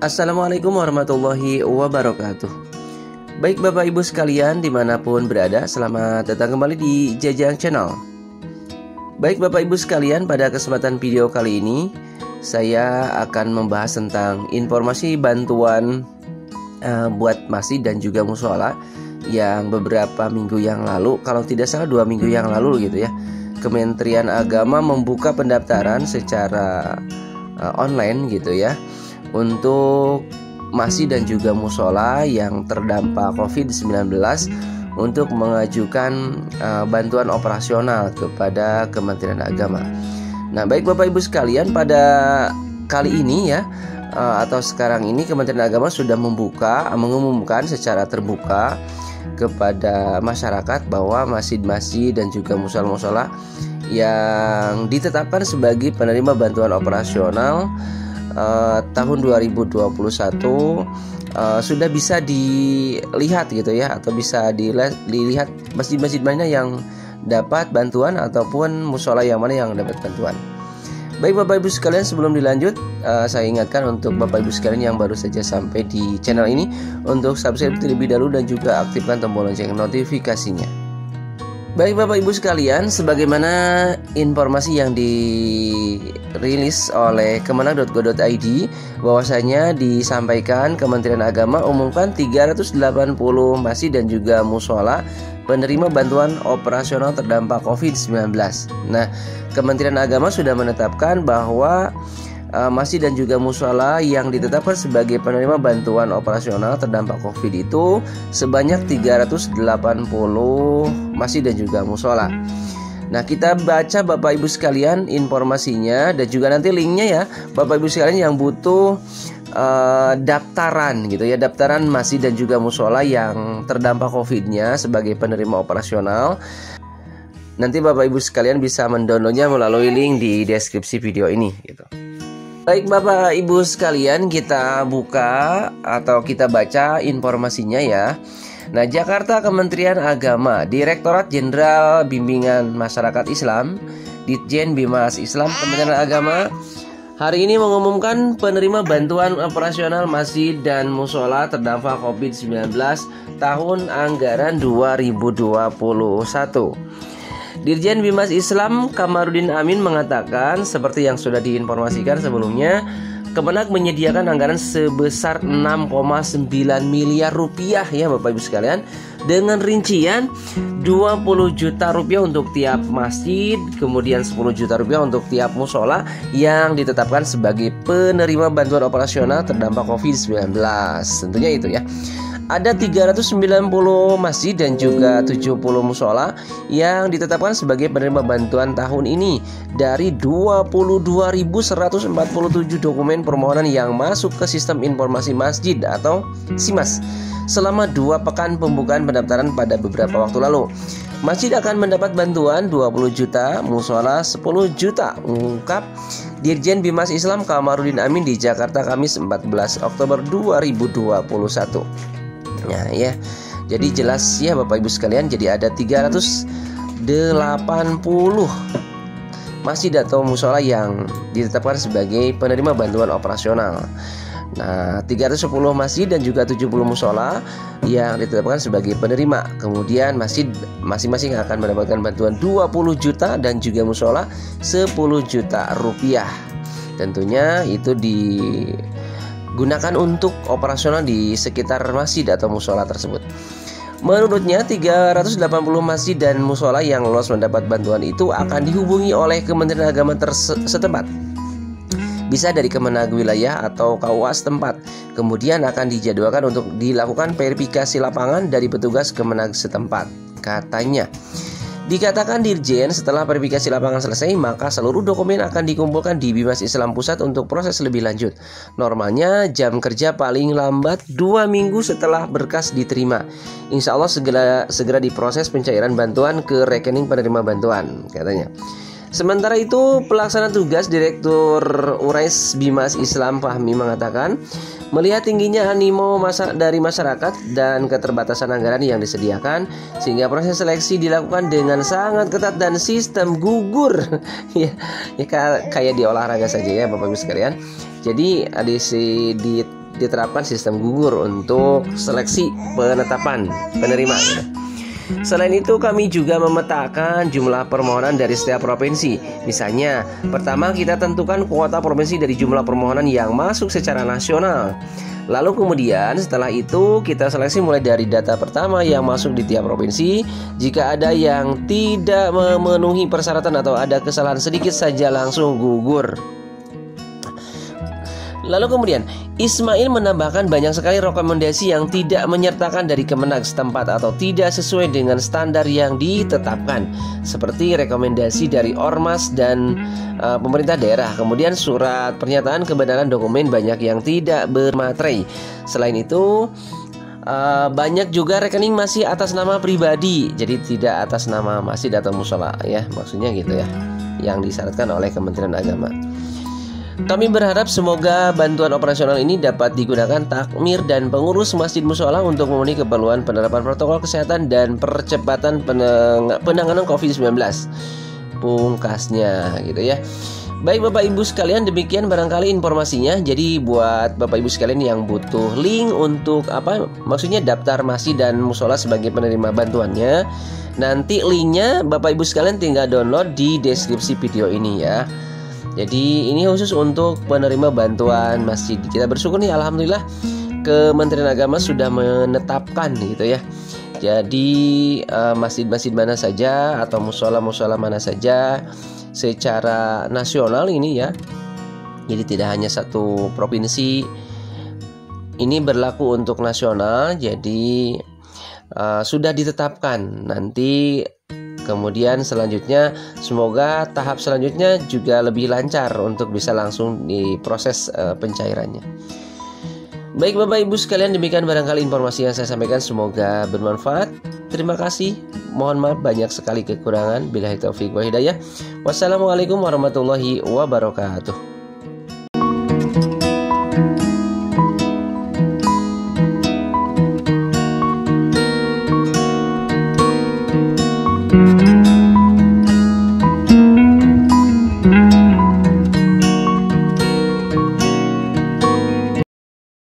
Assalamualaikum warahmatullahi wabarakatuh. Baik Bapak Ibu sekalian dimanapun berada, selamat datang kembali di Jajang Channel. Baik Bapak Ibu sekalian, pada kesempatan video kali ini saya akan membahas tentang informasi bantuan buat masjid dan juga mushola yang beberapa minggu yang lalu, kalau tidak salah 2 minggu yang lalu gitu ya, Kementerian Agama membuka pendaftaran secara online gitu ya, untuk masjid dan juga mushola yang terdampak COVID-19 untuk mengajukan bantuan operasional kepada Kementerian Agama. Nah, baik Bapak Ibu sekalian, pada kali ini ya, atau sekarang ini Kementerian Agama sudah mengumumkan secara terbuka kepada masyarakat bahwa masjid-masjid dan juga mushola-mushola yang ditetapkan sebagai penerima bantuan operasional tahun 2021 sudah bisa dilihat gitu ya, atau bisa dilihat masjid-masjid mana yang dapat bantuan ataupun mushola yang mana yang dapat bantuan. Baik Bapak Ibu sekalian, sebelum dilanjut saya ingatkan untuk Bapak Ibu sekalian yang baru saja sampai di channel ini untuk subscribe terlebih dahulu dan juga aktifkan tombol lonceng notifikasinya. Baik Bapak Ibu sekalian, sebagaimana informasi yang dirilis oleh kemenag.go.id bahwasanya disampaikan Kementerian Agama umumkan 380 masjid dan juga mushola penerima bantuan operasional terdampak COVID-19. Nah, Kementerian Agama sudah menetapkan bahwa masjid dan juga mushola yang ditetapkan sebagai penerima bantuan operasional terdampak COVID itu sebanyak 380 masjid dan juga mushola. Nah, kita baca Bapak Ibu sekalian informasinya dan juga nanti linknya ya Bapak Ibu sekalian yang butuh daftaran gitu ya, daftaran masjid dan juga mushola yang terdampak COVID-nya sebagai penerima operasional. Nanti Bapak Ibu sekalian bisa mendownloadnya melalui link di deskripsi video ini gitu. Baik Bapak Ibu sekalian, kita buka atau kita baca informasinya ya. Nah, Jakarta Kementerian Agama, Direktorat Jenderal Bimbingan Masyarakat Islam, Ditjen Bimas Islam Kementerian Agama hari ini mengumumkan penerima bantuan operasional masjid dan mushola terdampak COVID-19 tahun anggaran 2021. Dirjen Bimas Islam Kamarudin Amin mengatakan, seperti yang sudah diinformasikan sebelumnya, Kemenag menyediakan anggaran sebesar 6,9 miliar rupiah ya Bapak Ibu sekalian, dengan rincian 20 juta rupiah untuk tiap masjid, kemudian 10 juta rupiah untuk tiap mushola yang ditetapkan sebagai penerima bantuan operasional terdampak COVID-19. Tentunya itu ya. Ada 390 masjid dan juga 70 mushola yang ditetapkan sebagai penerima bantuan tahun ini dari 22.147 dokumen permohonan yang masuk ke Sistem Informasi Masjid atau SIMAS selama 2 pekan pembukaan pendaftaran pada beberapa waktu lalu. Masjid akan mendapat bantuan 20 juta, mushola 10 juta, ungkap Dirjen Bimas Islam Kamarudin Amin di Jakarta Kamis 14 Oktober 2021. Nah ya, jadi jelas ya Bapak Ibu sekalian, jadi ada 380 masjid atau mushola yang ditetapkan sebagai penerima bantuan operasional. Nah, 310 masjid dan juga 70 mushola yang ditetapkan sebagai penerima. Kemudian masjid masing-masing akan mendapatkan bantuan 20 juta dan juga mushola 10 juta rupiah. Tentunya itu digunakan untuk operasional di sekitar masjid atau mushola tersebut. Menurutnya 380 masjid dan mushola yang lolos mendapat bantuan itu akan dihubungi oleh Kementerian Agama setempat, bisa dari Kemenag wilayah atau KUA setempat. Kemudian akan dijadwalkan untuk dilakukan verifikasi lapangan dari petugas Kemenag setempat, katanya. Dikatakan Dirjen, setelah verifikasi lapangan selesai, maka seluruh dokumen akan dikumpulkan di Bimas Islam Pusat untuk proses lebih lanjut. Normalnya jam kerja paling lambat 2 minggu setelah berkas diterima. Insya Allah segera diproses pencairan bantuan ke rekening penerima bantuan, katanya. Sementara itu, pelaksana tugas Direktur Urais Bimas Islam Fahmi mengatakan, melihat tingginya animo dari masyarakat dan keterbatasan anggaran yang disediakan, sehingga proses seleksi dilakukan dengan sangat ketat dan sistem gugur. ya kayak di olahraga saja ya Bapak Ibu sekalian. Jadi di diterapkan sistem gugur untuk seleksi penetapan penerima gitu. Selain itu kami juga memetakan jumlah permohonan dari setiap provinsi. Misalnya, pertama kita tentukan kuota provinsi dari jumlah permohonan yang masuk secara nasional. Lalu kemudian setelah itu kita seleksi mulai dari data pertama yang masuk di tiap provinsi. Jika ada yang tidak memenuhi persyaratan atau ada kesalahan sedikit saja langsung gugur. Lalu kemudian Ismail menambahkan banyak sekali rekomendasi yang tidak menyertakan dari Kemenag setempat atau tidak sesuai dengan standar yang ditetapkan, seperti rekomendasi dari Ormas dan pemerintah daerah. Kemudian surat pernyataan kebenaran dokumen banyak yang tidak bermaterai. Selain itu banyak juga rekening masih atas nama pribadi, jadi tidak atas nama masjid atau musola ya, maksudnya gitu ya, yang disyaratkan oleh Kementerian Agama. Kami berharap semoga bantuan operasional ini dapat digunakan takmir dan pengurus masjid musola untuk memenuhi keperluan penerapan protokol kesehatan dan percepatan penanganan COVID-19. Pungkasnya gitu ya. Baik Bapak Ibu sekalian, demikian barangkali informasinya. Jadi buat Bapak Ibu sekalian yang butuh link untuk maksudnya daftar masjid dan musola sebagai penerima bantuannya, nanti linknya Bapak Ibu sekalian tinggal download di deskripsi video ini ya. Jadi ini khusus untuk penerima bantuan masjid. Kita bersyukur nih, alhamdulillah Kementerian Agama sudah menetapkan gitu ya. Jadi masjid-masjid mana saja atau musola-musola mana saja secara nasional ini ya. Jadi tidak hanya satu provinsi, ini berlaku untuk nasional. Jadi sudah ditetapkan. Nanti kemudian selanjutnya semoga tahap selanjutnya juga lebih lancar untuk bisa langsung diproses pencairannya. Baik Bapak Ibu sekalian, demikian barangkali informasi yang saya sampaikan, semoga bermanfaat. Terima kasih. Mohon maaf banyak sekali kekurangan. Billahi taufiq wal hidayah. Wassalamualaikum warahmatullahi wabarakatuh.